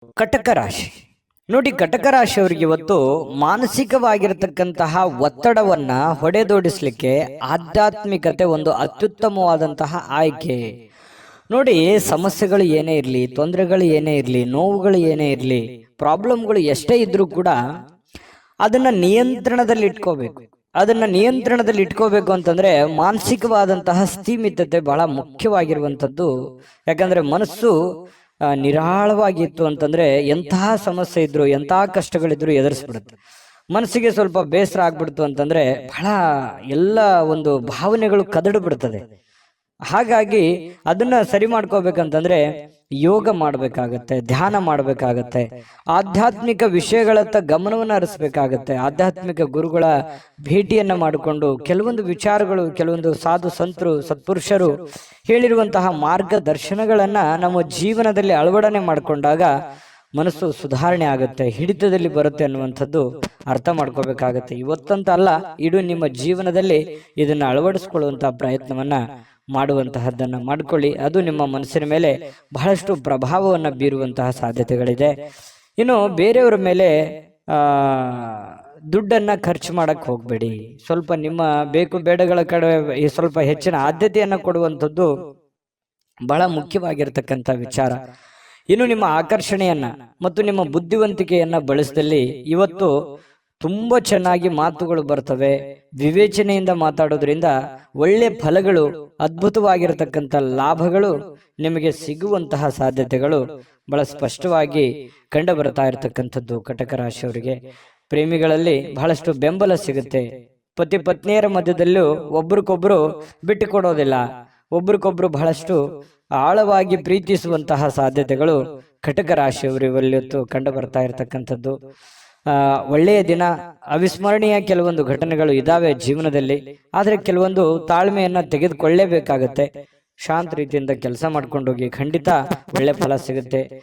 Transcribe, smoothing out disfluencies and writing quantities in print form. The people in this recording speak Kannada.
ಕಟಕ ರಾಶಿ ನೋಡಿ, ಕಟಕ ರಾಶಿಯವರಿಗೆ ಇವತ್ತು ಮಾನಸಿಕವಾಗಿರತಕ್ಕಂತಹ ಒತ್ತಡವನ್ನ ಹೊಡೆದೋಡಿಸ್ಲಿಕ್ಕೆ ಆಧ್ಯಾತ್ಮಿಕತೆ ಒಂದು ಅತ್ಯುತ್ತಮವಾದಂತಹ ಆಯ್ಕೆ. ನೋಡಿ, ಸಮಸ್ಯೆಗಳು ಏನೇ ಇರಲಿ, ತೊಂದರೆಗಳು ಏನೇ ಇರಲಿ, ನೋವುಗಳು ಏನೇ ಇರಲಿ, ಪ್ರಾಬ್ಲಮ್ಗಳು ಎಷ್ಟೇ ಇದ್ರೂ ಕೂಡ ಅದನ್ನ ನಿಯಂತ್ರಣದಲ್ಲಿ ಇಟ್ಕೋಬೇಕು. ಅದನ್ನ ನಿಯಂತ್ರಣದಲ್ಲಿ ಇಟ್ಕೋಬೇಕು ಅಂತಂದ್ರೆ ಮಾನಸಿಕವಾದಂತಹ ಸ್ಥಿಮಿತತೆ ಬಹಳ ಮುಖ್ಯವಾಗಿರುವಂಥದ್ದು. ಯಾಕಂದ್ರೆ ಮನಸ್ಸು ನಿರಾಳವಾಗಿತ್ತು ಅಂತಂದ್ರೆ ಎಂತಹ ಸಮಸ್ಯೆ ಇದ್ರು, ಎಂತಹ ಕಷ್ಟಗಳಿದ್ರು ಎದುರಿಸ್ಬಿಡುತ್ತೆ. ಮನಸ್ಸಿಗೆ ಸ್ವಲ್ಪ ಬೇಸರ ಆಗ್ಬಿಡ್ತು ಅಂತಂದ್ರೆ ಬಹಳ ಎಲ್ಲ ಒಂದು ಭಾವನೆಗಳು ಕದಡು ಬಿಡ್ತದೆ. ಹಾಗಾಗಿ ಅದನ್ನ ಸರಿ ಮಾಡ್ಕೋಬೇಕಂತಂದ್ರೆ ಯೋಗ ಮಾಡಬೇಕಾಗತ್ತೆ, ಧ್ಯಾನ ಮಾಡಬೇಕಾಗತ್ತೆ, ಆಧ್ಯಾತ್ಮಿಕ ವಿಷಯಗಳತ್ತ ಗಮನವನ್ನು ಹರಿಸ್ಬೇಕಾಗತ್ತೆ. ಆಧ್ಯಾತ್ಮಿಕ ಗುರುಗಳ ಭೇಟಿಯನ್ನ ಮಾಡಿಕೊಂಡು ಕೆಲವೊಂದು ವಿಚಾರಗಳು, ಕೆಲವೊಂದು ಸಾಧು ಸಂತರು, ಸತ್ಪುರುಷರು ಹೇಳಿರುವಂತಹ ಮಾರ್ಗದರ್ಶನಗಳನ್ನ ನಮ್ಮ ಜೀವನದಲ್ಲಿ ಅಳವಡನೆ ಮಾಡಿಕೊಂಡಾಗ ಮನಸ್ಸು ಸುಧಾರಣೆ ಆಗುತ್ತೆ, ಹಿಡಿತದಲ್ಲಿ ಬರುತ್ತೆ ಅನ್ನುವಂಥದ್ದು ಅರ್ಥ ಮಾಡ್ಕೋಬೇಕಾಗತ್ತೆ. ಇವತ್ತಂತ ಅಲ್ಲ, ಇಡೀ ನಿಮ್ಮ ಜೀವನದಲ್ಲಿ ಇದನ್ನ ಅಳವಡಿಸ್ಕೊಳ್ಳುವಂತಹ ಪ್ರಯತ್ನವನ್ನ ಮಾಡುವಂತಹದ್ದನ್ನ ಮಾಡ್ಕೊಳ್ಳಿ. ಅದು ನಿಮ್ಮ ಮನಸ್ಸಿನ ಮೇಲೆ ಬಹಳಷ್ಟು ಪ್ರಭಾವವನ್ನ ಬೀರುವಂತಹ ಸಾಧ್ಯತೆಗಳಿದೆ. ಇನ್ನು ಬೇರೆಯವರ ಮೇಲೆ ದುಡ್ಡನ್ನ ಖರ್ಚು ಮಾಡಕ್ ಹೋಗ್ಬೇಡಿ. ಸ್ವಲ್ಪ ನಿಮ್ಮ ಬೇಕು ಬೇಡಗಳ ಕಡೆ ಸ್ವಲ್ಪ ಹೆಚ್ಚಿನ ಆದ್ಯತೆಯನ್ನ ಕೊಡುವಂಥದ್ದು ಬಹಳ ಮುಖ್ಯವಾಗಿರ್ತಕ್ಕಂಥ ವಿಚಾರ. ಇನ್ನು ನಿಮ್ಮ ಆಕರ್ಷಣೆಯನ್ನ ಮತ್ತು ನಿಮ್ಮ ಬುದ್ಧಿವಂತಿಕೆಯನ್ನ ಬಳಸಿದಲ್ಲಿ ಇವತ್ತು ತುಂಬಾ ಚೆನ್ನಾಗಿ ಮಾತುಗಳು ಬರ್ತವೆ. ವಿವೇಚನೆಯಿಂದ ಮಾತಾಡೋದ್ರಿಂದ ಒಳ್ಳೆ ಫಲಗಳು, ಅದ್ಭುತವಾಗಿರತಕ್ಕಂಥ ಲಾಭಗಳು ನಿಮಗೆ ಸಿಗುವಂತಹ ಸಾಧ್ಯತೆಗಳು ಬಹಳ ಸ್ಪಷ್ಟವಾಗಿ ಕಂಡು ಬರ್ತಾ ಇರತಕ್ಕಂಥದ್ದು. ಕಟಕ ರಾಶಿಯವರಿಗೆ ಪ್ರೇಮಿಗಳಲ್ಲಿ ಬಹಳಷ್ಟು ಬೆಂಬಲ ಸಿಗುತ್ತೆ. ಪತಿ ಪತ್ನಿಯರ ಮಧ್ಯದಲ್ಲೂ ಒಬ್ರಿಗೊಬ್ರು ಬಿಟ್ಟು ಕೊಡೋದಿಲ್ಲ, ಒಬ್ರಿಗೊಬ್ರು ಬಹಳಷ್ಟು ಆಳವಾಗಿ ಪ್ರೀತಿಸುವಂತಹ ಸಾಧ್ಯತೆಗಳು ಕಟಕ ರಾಶಿಯವರಿವತ್ತು ಕಂಡು ಬರ್ತಾ ಇರತಕ್ಕಂಥದ್ದು. ಒಳ್ಳೆಯ ದಿನ, ಅವಿಸ್ಮರಣೀಯ ಕೆಲವೊಂದು ಘಟನೆಗಳು ಇದಾವೆ ಜೀವನದಲ್ಲಿ. ಆದರೆ ಕೆಲವೊಂದು ತಾಳ್ಮೆಯನ್ನ ತೆಗೆದುಕೊಳ್ಳೇಬೇಕಾಗತ್ತೆ. ಶಾಂತ ರೀತಿಯಿಂದ ಕೆಲಸ ಮಾಡ್ಕೊಂಡೋಗಿ, ಖಂಡಿತ ಒಳ್ಳೆ ಫಲ ಸಿಗುತ್ತೆ.